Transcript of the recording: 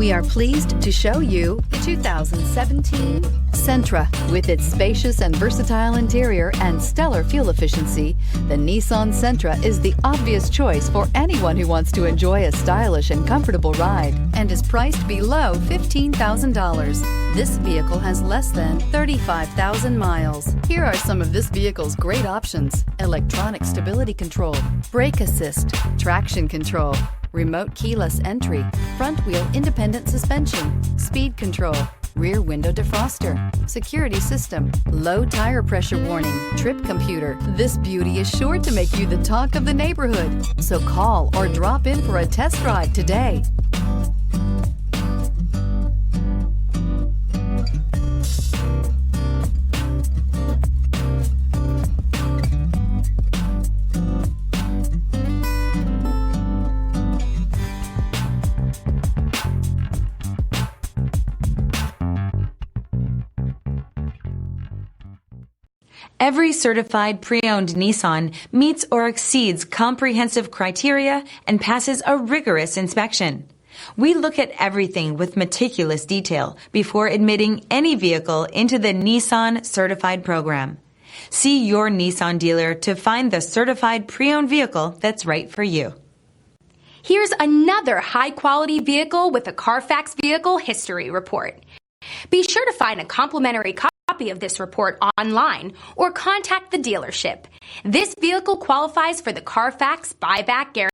We are pleased to show you the 2017 Sentra. With its spacious and versatile interior and stellar fuel efficiency, the Nissan Sentra is the obvious choice for anyone who wants to enjoy a stylish and comfortable ride and is priced below $15,000. This vehicle has less than 35,000 miles. Here are some of this vehicle's great options: electronic stability control, brake assist, traction control, remote keyless entry, front wheel independent suspension, speed control, rear window defroster, security system, low tire pressure warning, trip computer. This beauty is sure to make you the talk of the neighborhood. So call or drop in for a test drive today. Every certified pre-owned Nissan meets or exceeds comprehensive criteria and passes a rigorous inspection. We look at everything with meticulous detail before admitting any vehicle into the Nissan Certified program. See your Nissan dealer to find the certified pre-owned vehicle that's right for you. Here's another high-quality vehicle with a Carfax Vehicle History Report. Be sure to find a complimentary copy of this report online or contact the dealership. This vehicle qualifies for the Carfax buyback guarantee.